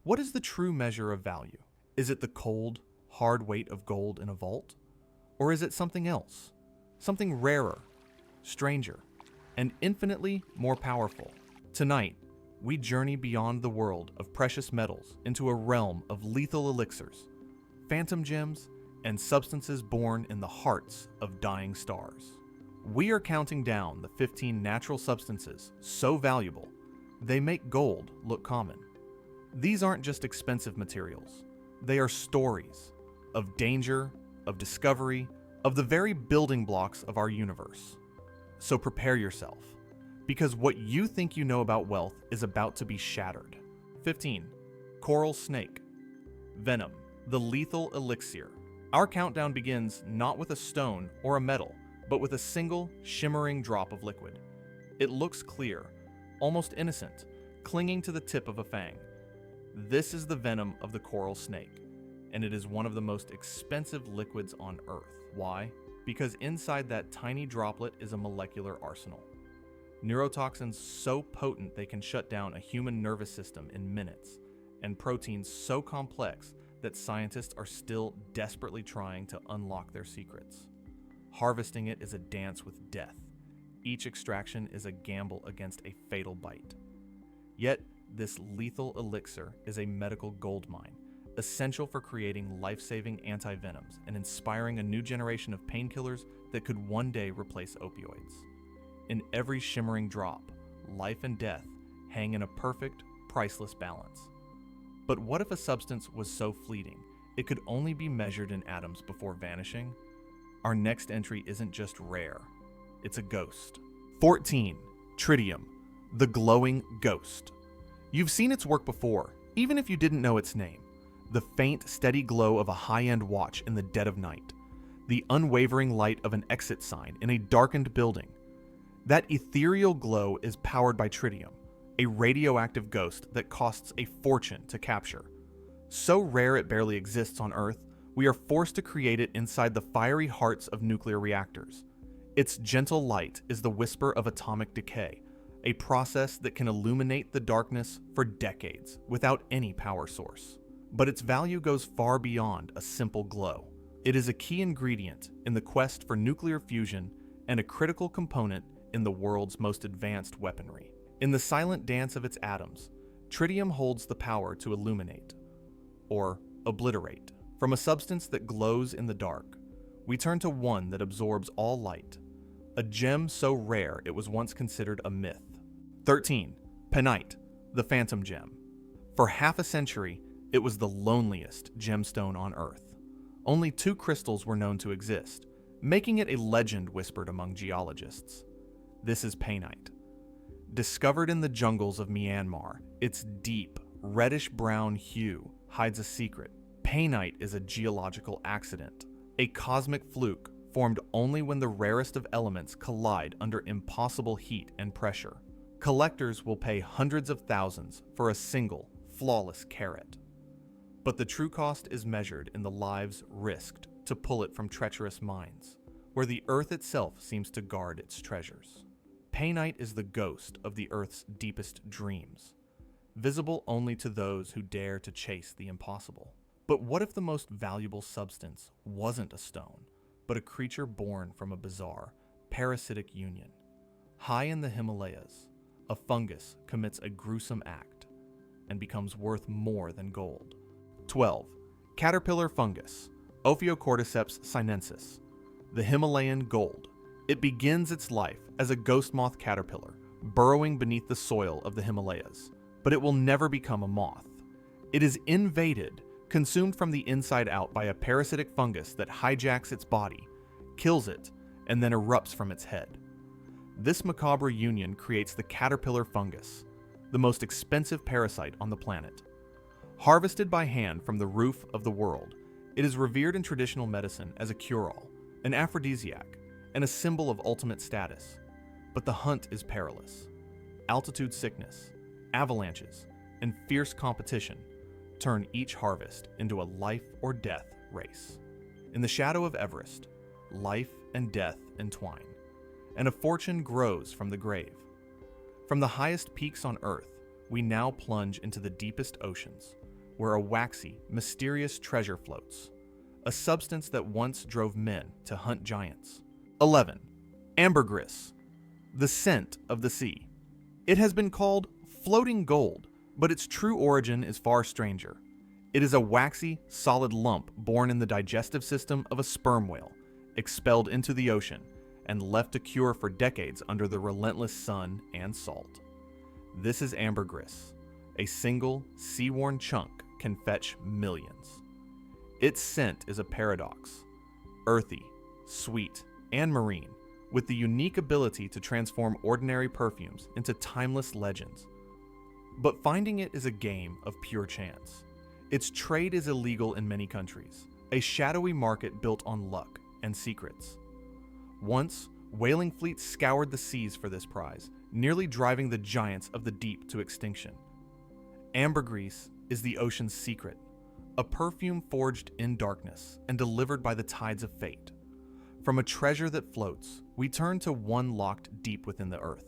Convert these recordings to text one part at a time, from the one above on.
What is the true measure of value? Is it the cold, hard weight of gold in a vault? Or is it something else? Something rarer, stranger, and infinitely more powerful? Tonight, we journey beyond the world of precious metals into a realm of lethal elixirs, phantom gems, and substances born in the hearts of dying stars. We are counting down the 15 natural substances so valuable, they make gold look common. These aren't just expensive materials. They are stories of danger, of discovery, of the very building blocks of our universe. So prepare yourself, because what you think you know about wealth is about to be shattered. 15. Coral snake. Venom, the lethal elixir. Our countdown begins not with a stone or a metal, but with a single, shimmering drop of liquid. It looks clear, almost innocent, clinging to the tip of a fang. This is the venom of the coral snake, and it is one of the most expensive liquids on Earth. Why? Because inside that tiny droplet is a molecular arsenal. Neurotoxins so potent they can shut down a human nervous system in minutes, and proteins so complex that scientists are still desperately trying to unlock their secrets. Harvesting it is a dance with death. Each extraction is a gamble against a fatal bite. Yet, this lethal elixir is a medical goldmine, essential for creating life-saving antivenoms and inspiring a new generation of painkillers that could one day replace opioids. In every shimmering drop, life and death hang in a perfect, priceless balance. But what if a substance was so fleeting, it could only be measured in atoms before vanishing? Our next entry isn't just rare, it's a ghost. 14. Tritium, the glowing ghost. You've seen its work before, even if you didn't know its name. The faint, steady glow of a high-end watch in the dead of night. The unwavering light of an exit sign in a darkened building. That ethereal glow is powered by tritium, a radioactive ghost that costs a fortune to capture. So rare it barely exists on Earth, we are forced to create it inside the fiery hearts of nuclear reactors. Its gentle light is the whisper of atomic decay, a process that can illuminate the darkness for decades without any power source. But its value goes far beyond a simple glow. It is a key ingredient in the quest for nuclear fusion and a critical component in the world's most advanced weaponry. In the silent dance of its atoms, tritium holds the power to illuminate, or obliterate. From a substance that glows in the dark, we turn to one that absorbs all light, a gem so rare it was once considered a myth. 13. Penite, the phantom gem. For half a century, it was the loneliest gemstone on Earth. Only 2 crystals were known to exist, making it a legend whispered among geologists. This is painite. Discovered in the jungles of Myanmar, its deep, reddish-brown hue hides a secret. Painite is a geological accident, a cosmic fluke formed only when the rarest of elements collide under impossible heat and pressure. Collectors will pay hundreds of thousands for a single, flawless carat. But the true cost is measured in the lives risked to pull it from treacherous mines, where the Earth itself seems to guard its treasures. Painite is the ghost of the Earth's deepest dreams, visible only to those who dare to chase the impossible. But what if the most valuable substance wasn't a stone, but a creature born from a bizarre, parasitic union? High in the Himalayas, a fungus commits a gruesome act and becomes worth more than gold. 12. Caterpillar fungus, Ophiocordyceps sinensis, the Himalayan gold. It begins its life as a ghost moth caterpillar, burrowing beneath the soil of the Himalayas, but it will never become a moth. It is invaded, consumed from the inside out by a parasitic fungus that hijacks its body, kills it, and then erupts from its head. This macabre union creates the caterpillar fungus, the most expensive parasite on the planet. Harvested by hand from the roof of the world, it is revered in traditional medicine as a cure-all, an aphrodisiac, and a symbol of ultimate status. But the hunt is perilous. Altitude sickness, avalanches, and fierce competition turn each harvest into a life-or-death race. In the shadow of Everest, life and death entwine, and a fortune grows from the grave. From the highest peaks on Earth, we now plunge into the deepest oceans, where a waxy, mysterious treasure floats, a substance that once drove men to hunt giants. 11. Ambergris, the scent of the sea. It has been called floating gold, but its true origin is far stranger. It is a waxy, solid lump born in the digestive system of a sperm whale, expelled into the ocean, and left to cure for decades under the relentless sun and salt. This is ambergris. A single, sea-worn chunk can fetch millions. Its scent is a paradox: earthy, sweet, and marine, with the unique ability to transform ordinary perfumes into timeless legends. But finding it is a game of pure chance. Its trade is illegal in many countries, a shadowy market built on luck and secrets. Once, whaling fleets scoured the seas for this prize, nearly driving the giants of the deep to extinction. Ambergris is the ocean's secret, a perfume forged in darkness and delivered by the tides of fate. From a treasure that floats, we turn to one locked deep within the earth,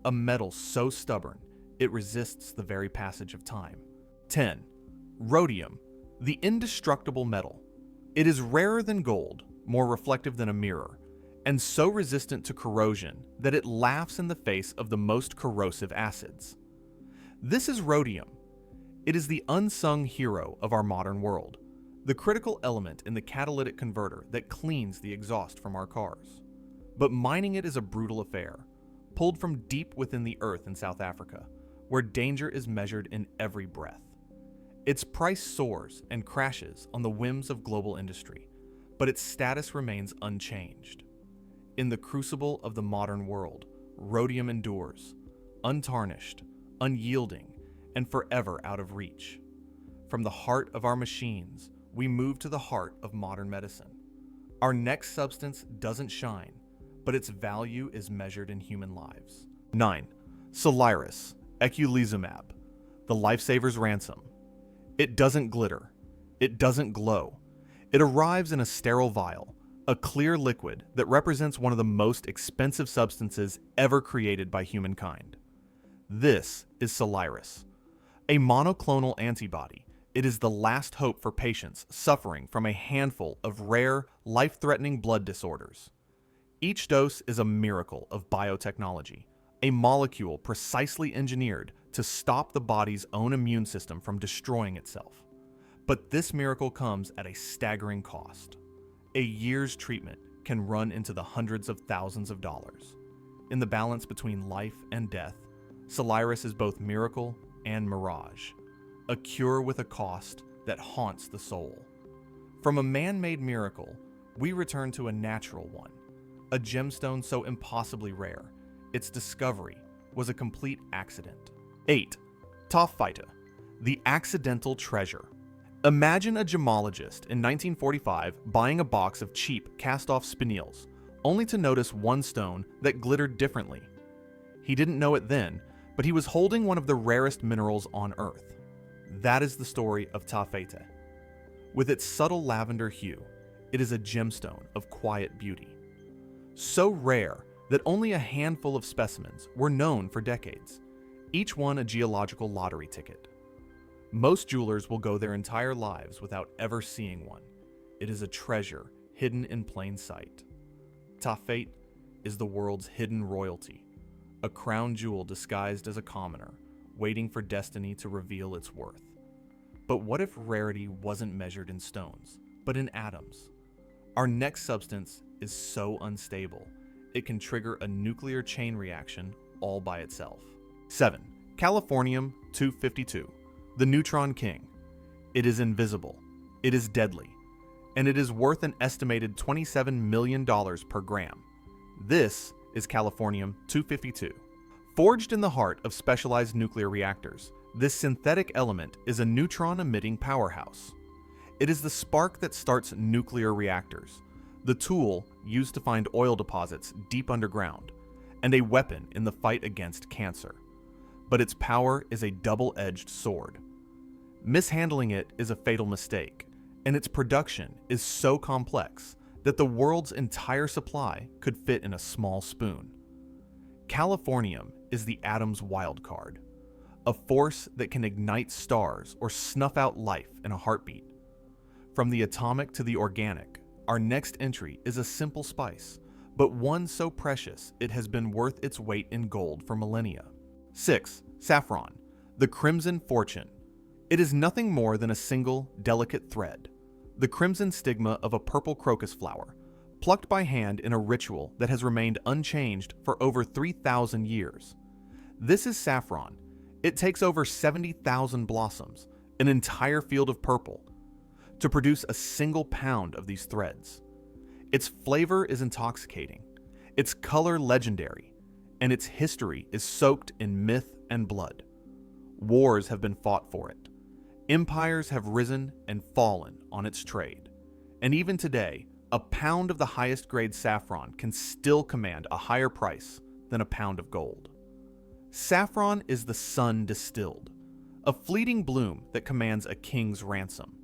a metal so stubborn it resists the very passage of time. 10. Rhodium, the indestructible metal. It is rarer than gold, more reflective than a mirror, and so resistant to corrosion that it laughs in the face of the most corrosive acids. This is rhodium. It is the unsung hero of our modern world, the critical element in the catalytic converter that cleans the exhaust from our cars. But mining it is a brutal affair, pulled from deep within the earth in South Africa, where danger is measured in every breath. Its price soars and crashes on the whims of global industry, but its status remains unchanged. In the crucible of the modern world, rhodium endures, untarnished, unyielding, and forever out of reach. From the heart of our machines, we move to the heart of modern medicine. Our next substance doesn't shine, but its value is measured in human lives. 9. Soliris, eculizumab, the lifesaver's ransom. It doesn't glitter. It doesn't glow. It arrives in a sterile vial, a clear liquid that represents one of the most expensive substances ever created by humankind. This is Soliris, a monoclonal antibody. It is the last hope for patients suffering from a handful of rare, life-threatening blood disorders. Each dose is a miracle of biotechnology, a molecule precisely engineered to stop the body's own immune system from destroying itself. But this miracle comes at a staggering cost. A year's treatment can run into the hundreds of thousands of dollars. In the balance between life and death, Soliris is both miracle and mirage, a cure with a cost that haunts the soul. From a man-made miracle, we return to a natural one, a gemstone so impossibly rare, its discovery was a complete accident. 8. Taphita, the accidental treasure. Imagine a gemologist in 1945 buying a box of cheap cast-off spinels, only to notice one stone that glittered differently. He didn't know it then, but he was holding one of the rarest minerals on Earth. That is the story of taphita. With its subtle lavender hue, it is a gemstone of quiet beauty. So rare that only a handful of specimens were known for decades, each one a geological lottery ticket. Most jewelers will go their entire lives without ever seeing one. It is a treasure hidden in plain sight. Taphite is the world's hidden royalty, a crown jewel disguised as a commoner, waiting for destiny to reveal its worth. But what if rarity wasn't measured in stones, but in atoms? Our next substance is so unstable, it can trigger a nuclear chain reaction all by itself. 7. Californium-252, the neutron king. It is invisible, it is deadly, and it is worth an estimated $27 million per gram. This is Californium-252. Forged in the heart of specialized nuclear reactors, this synthetic element is a neutron-emitting powerhouse. It is the spark that starts nuclear reactors, the tool used to find oil deposits deep underground, and a weapon in the fight against cancer. But its power is a double-edged sword. Mishandling it is a fatal mistake, and its production is so complex that the world's entire supply could fit in a small spoon. Californium is the atom's wild card, a force that can ignite stars or snuff out life in a heartbeat. From the atomic to the organic, our next entry is a simple spice, but one so precious it has been worth its weight in gold for millennia. 6. Saffron, the crimson fortune. It is nothing more than a single, delicate thread, the crimson stigma of a purple crocus flower, plucked by hand in a ritual that has remained unchanged for over 3,000 years. This is saffron. It takes over 70,000 blossoms, an entire field of purple, to produce a single pound of these threads. Its flavor is intoxicating, its color legendary, and its history is soaked in myth and blood. Wars have been fought for it. Empires have risen and fallen on its trade. And even today, a pound of the highest grade saffron can still command a higher price than a pound of gold. Saffron is the sun distilled, a fleeting bloom that commands a king's ransom.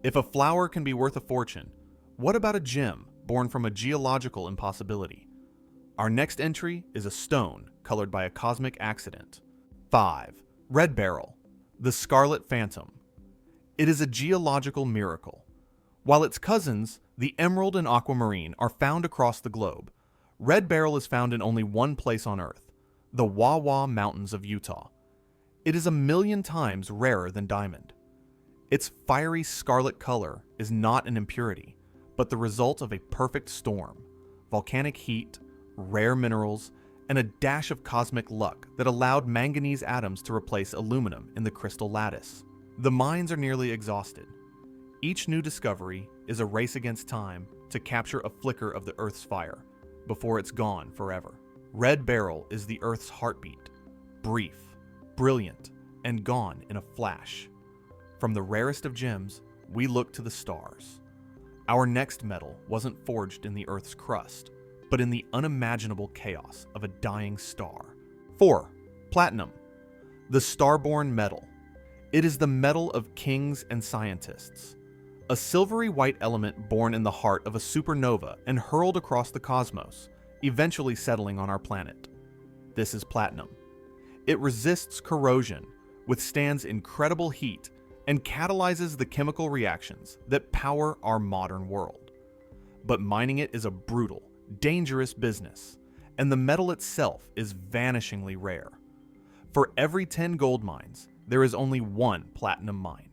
If a flower can be worth a fortune, what about a gem born from a geological impossibility? Our next entry is a stone colored by a cosmic accident. 5. Red beryl, the scarlet phantom. It is a geological miracle. While its cousins, the emerald and aquamarine, are found across the globe, red beryl is found in only one place on Earth, the Wawa Mountains of Utah. It is 1,000,000 times rarer than diamond. Its fiery scarlet color is not an impurity, but the result of a perfect storm, volcanic heat, rare minerals, and a dash of cosmic luck that allowed manganese atoms to replace aluminum in the crystal lattice. The mines are nearly exhausted. Each new discovery is a race against time to capture a flicker of the Earth's fire before it's gone forever. Red beryl is the Earth's heartbeat, brief, brilliant, and gone in a flash. From the rarest of gems, we look to the stars. Our next metal wasn't forged in the Earth's crust, but in the unimaginable chaos of a dying star. 4. Platinum, the starborn metal. It is the metal of kings and scientists. A silvery white element born in the heart of a supernova and hurled across the cosmos, eventually settling on our planet. This is platinum. It resists corrosion, withstands incredible heat, and catalyzes the chemical reactions that power our modern world. But mining it is a brutal, dangerous business, and the metal itself is vanishingly rare. For every 10 gold mines, there is only one platinum mine.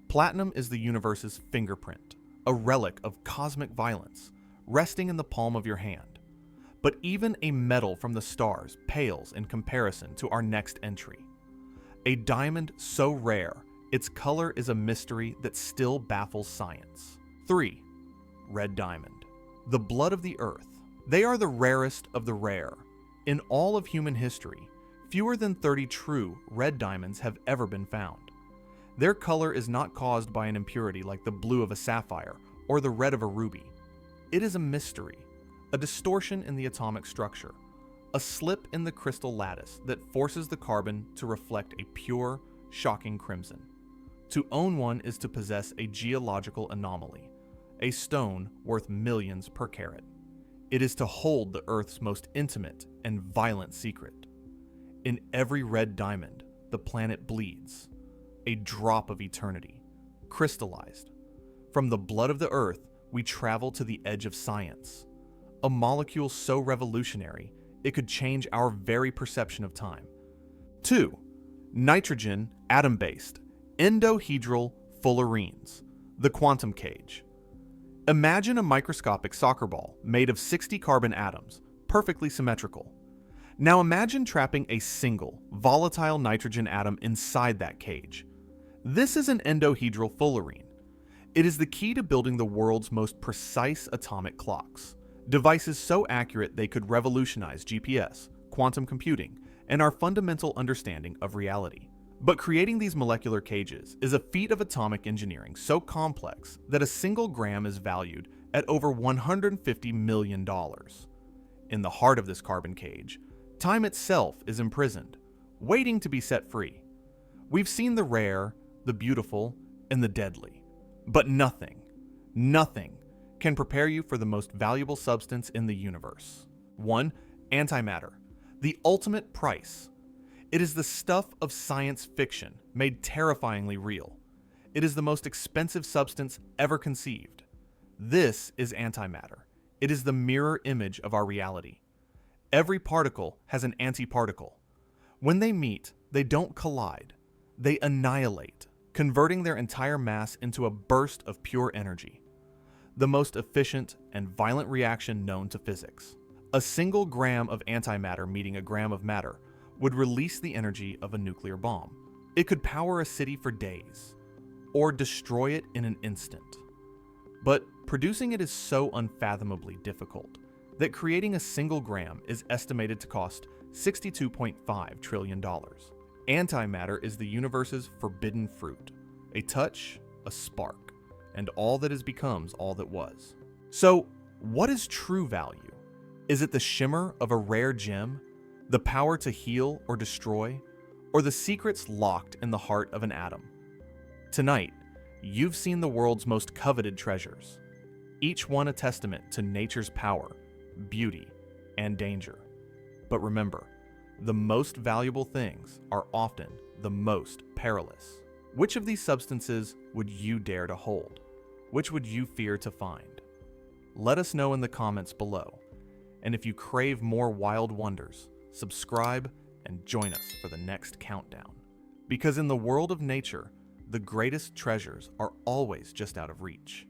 Platinum is the universe's fingerprint, a relic of cosmic violence, resting in the palm of your hand. But even a metal from the stars pales in comparison to our next entry. A diamond so rare, its color is a mystery that still baffles science. 3. Red diamond, the blood of the earth. They are the rarest of the rare. In all of human history, fewer than 30 true red diamonds have ever been found. Their color is not caused by an impurity like the blue of a sapphire or the red of a ruby. It is a mystery, a distortion in the atomic structure, a slip in the crystal lattice that forces the carbon to reflect a pure, shocking crimson. To own one is to possess a geological anomaly, a stone worth millions per carat. It is to hold the Earth's most intimate and violent secret. In every red diamond, the planet bleeds, a drop of eternity, crystallized. From the blood of the Earth, we travel to the edge of science, a molecule so revolutionary it could change our very perception of time. 2. Nitrogen atom-based, endohedral fullerenes, the quantum cage. Imagine a microscopic soccer ball made of 60 carbon atoms, perfectly symmetrical. Now imagine trapping a single, volatile nitrogen atom inside that cage. This is an endohedral fullerene. It is the key to building the world's most precise atomic clocks, devices so accurate they could revolutionize GPS, quantum computing, and our fundamental understanding of reality. But creating these molecular cages is a feat of atomic engineering so complex that a single gram is valued at over $150 million. In the heart of this carbon cage, time itself is imprisoned, waiting to be set free. We've seen the rare, the beautiful, and the deadly. But nothing can prepare you for the most valuable substance in the universe. 1. Antimatter, the ultimate price. It is the stuff of science fiction made terrifyingly real. It is the most expensive substance ever conceived. This is antimatter. It is the mirror image of our reality. Every particle has an antiparticle. When they meet, they don't collide. They annihilate, converting their entire mass into a burst of pure energy. The most efficient and violent reaction known to physics. A single gram of antimatter meeting a gram of matter would release the energy of a nuclear bomb. It could power a city for days, or destroy it in an instant. But producing it is so unfathomably difficult that creating a single gram is estimated to cost $62.5 trillion. Antimatter is the universe's forbidden fruit, a touch, a spark, and all that is becomes all that was. So, what is true value? Is it the shimmer of a rare gem, the power to heal or destroy, or the secrets locked in the heart of an atom? Tonight, you've seen the world's most coveted treasures, each one a testament to nature's power, beauty, and danger. But remember, the most valuable things are often the most perilous. Which of these substances would you dare to hold? Which would you fear to find? Let us know in the comments below. And if you crave more wild wonders, subscribe and join us for the next countdown. Because in the world of nature, the greatest treasures are always just out of reach.